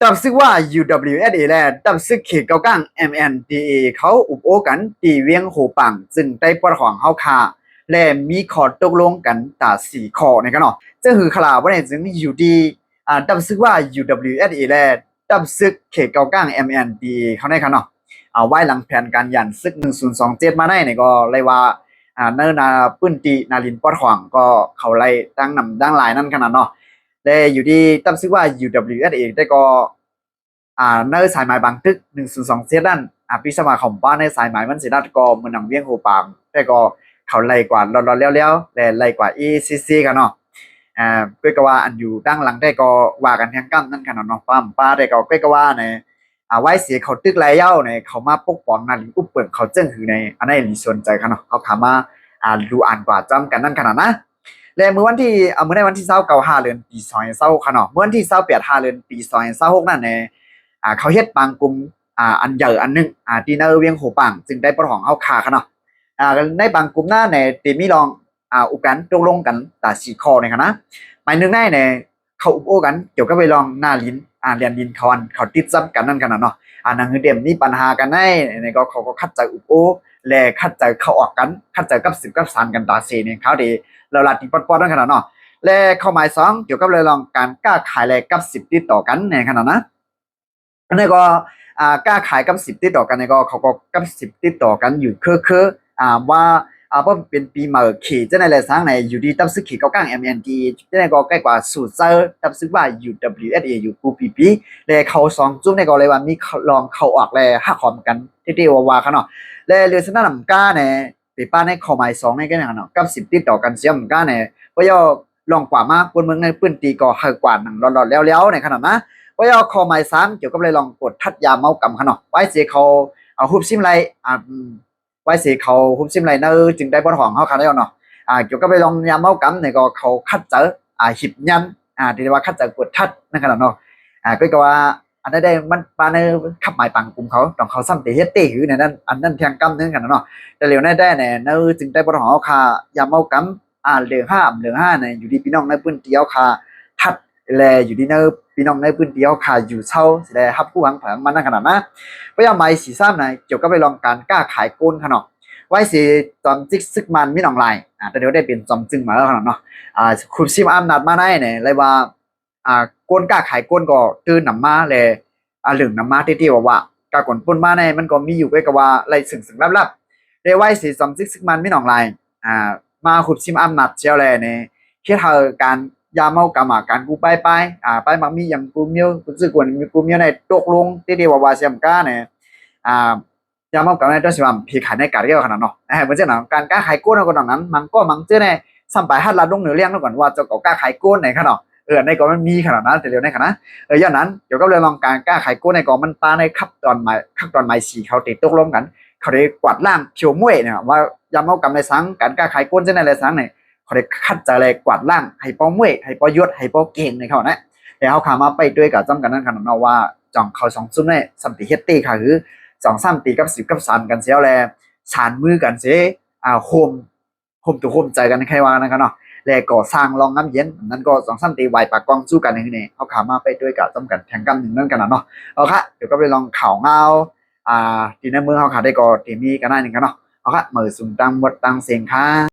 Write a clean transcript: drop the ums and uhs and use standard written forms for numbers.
ตับซึกว่า UWSA และตับซึกเขตเกาก้าง MNDA เขาอุปโอกันตีเวียงโหปังจึงได้ปลดของเฮาคาและมีขอตกลงกันตาสี่ข้อในกันเนาะจะคือขลาว่าเนี่ยจึงอยู่ดีตับซึกว่า UWSA และตับซึกเขตเกาก้าง MNDA เขาในกันเนาะไว้หลังแผนการยันซึก1027มาได้เนี่ยก็เลยว่าเนื้อนาปื้นตีนาลินปอดขวางก็เขาไล่ตั้งนำดังหลายนั่นขนาดเนาะแต่อยู่ดีตั้งชื่อว่า UWSA ได้ก็เนื้อสายไหมบางตึก1027ด้านพิสมาของบ้านในสายไหมมันสิดัดก็มันนำเวียงโหปางแต่ก็เขาไล่กว่าเราเลี้ยวๆแต่ไล่กว่า ECC กันเนาะเพื่อก็ว่าอันอยู่ดังหลังได้ก็ว่ากันแทงกั้มนั่นขนาดเนาะป้าได้ก็เพื่อก็ว่าในไว้เสียเขาตึกไรเย้าในเขามาปกป้องนาลินอุปเปิดเขาเจิ้งหือในอันนี้รีสนใจกันเนาะเขาขามาดูอ่านกว่าจำกันนั่นขนาดนะและเมื่อวันที่เมื่อในวันที่29 เดือนปี2026ค่ะเนาะเมื่อวันที่28 เดือนปี2026นั่นเขาเฮ็ดปางกลุ่มอันใหญ่อันนึงที่เนอเวียงโหปังจึงได้ปลดของเฮาคาค่ะเนาะในบางกลุ่มหน้าในตีมีลองอุปกันตกลงกันตาสีคอในค่ะนะหมายนึงได้ในเขาอุปโอกันเกี่ยวกับไปลองหน้าลิ้นเรียนดินเขาติดซ้ำกันนั่นกันเนาะนังคือเดียมมีปัญหากันได้ในก็เขาก็คัดใจอุปโอและคัดใจเขาออกกันคัดใจกับ10กับ3กันตาเซเนี่ยเขาดีเราลัดที่ปอดๆนั่นขนาดเนาะและเข้าหมาย2เกี่ยวกับเลยลองการกล้าขายแลกกับ10ติดต่อกันในขนาดนะอันนี้ก็กล้าขายกับ10ติดต่อกันนี่ก็เขาก็กับ10ติดต่อกันอยู่คือว่าเพราะเป็นปีใหม่ขี่จะในแหล่สร้างในอยู่ดีตับซึกขี่เก้าก้าง MND จะในก็ใกล้กว่าสูตรเซอร์ตับซึกว่า UWSA อยู่กูปีปีและเขา2จุ่มในก็เลยว่ามีลองเข้าออกแลหักหอมกันที่เดียวว่าเขาเนาะและเรือสนามก้าเนี่ยปีป้าในข้อหมาย2ในกันเนาะกับ10ติดต่อกันเสียมก้าเนี่ยก็ย่อลองกว่ามากคนเมืองในปื้นตีก็เฮากว่าหนังร้อนๆแล้วในขนาดนะว่าย่อข้อหมาย3เกี่ยวกับเลยลองกดทัดยาเมากำขนาดไว้เสียเขาเอาฮุบซิมไรไว้สีเขาฮุบซิมไรเนอจึงได้บนห้องเขาคันแล้วเนาะเกี่ยวกับไปลองยามเมากำเนี่ยก็เขาคัดเจอหิบยันที่เรียกว่าคัดเจอกดทัดนั่นขนาดเนาะก็ว่าอันนั้นได้มันปาในขับหมายปังกลุ่มเขาต้องเขาซ้ำเตะเฮ็ดเตะหือในนั้นอันนั้นเทียงกำนึงกันเนาะแต่เหลียวได้เนี่ยเนอจึงได้บนห้องเขาคายามเมากำเหลืองห้าเนี่ยอยู่ดีพี่น้องในพื้นที่เขาคาทัดแลอยู่ดีเนอพี่น้องในพื้นที่เขาคาอยู่เช่าแลฮับผู้หวังผังมันนั่นขนาดนะพยายามหมายสีซ้ำในเกี่ยวกับไปลองการกล้าขายโกนขนาดไว้สิจอมจิกซึกมันไม่หนองลายแต่เดี๋ยวได้เป็นจอมจึงมาแล้วขนาดเนาะคุณซิมอำนาจมาได้เนี่ยเลยว่าโกนกล้าขายโกนก็ตื่นหนำมาเลยเหลืองหนำมาที่ว่ากากนปุ่นมาในมันก็มีอยู่ไว้กับว่าไรสึงลับๆได้ไว้สิจอมจิกซึกมันไม่หนองลายมาขุดซิมอำนาจเชียวเลยเนี่ยเพื่อเธอการยาเมากรรมการกูไปมักมีอย่างกูเมียวกูสึกว่ามีกูเมียวในตกลงที่ว่าเสียมก้าเนี่ยยามเอากับในตัวสิว่าผีขายในการเรียกขนาดเนาะเหมือนเช่นการกล้าขายก้นเอาก่อนนั้นมังเจ้าในสัมปายฮัดลาดงเหนือเลี้ยงก่อนว่าจะกล้าขายก้นในขนาดในก่อนมันมีขนาดนั้นแต่เดี๋ยวในขนาดย้อนนั้นเดี๋ยวก็เลยลองการกล้าขายก้นในก่อนมันตาในขับตอนไม้สีเขาติดตกลงกันเขาได้กวาดล่างเพียวมวยเนี่ยว่ายามเอากับในสังการกล้าขายก้นเจ้าในอะไรสังเนี่ยเขาได้คัดใจเลยกวาดล่างให้ป้อมวยให้ป้อยศให้ป้อเก่งในเขาเนี่ยแต่เขาขามาไปด้วยกับจำกันนั่นขนาดเนาะว่าจ่องเขาสองซุ้มเนี่ยสัมติเฮตตี้ค่ะคือ2-3ตีกับ10กับ3กันเสียแล้วชานมือกันเสียโฮมตัวโฮมใจกันใครว่านะครับเนาะแล้วก็สร้างรองน้ำเย็นนั้นก็2-3ตีไวปากกองสู้กันนี่เขาขามาไปด้วยกับจำกันแข่งกันหนึ่งนั่นกันเนาะเอาค่ะเดี๋ยวก็ไปลองข่าวเงาที่ในเมืองเขาขาได้ก็ที่มีกันได้หนึ่งกันเนาะเอาค่ะมือสุ่มตังหมดตังเสียงค่ะ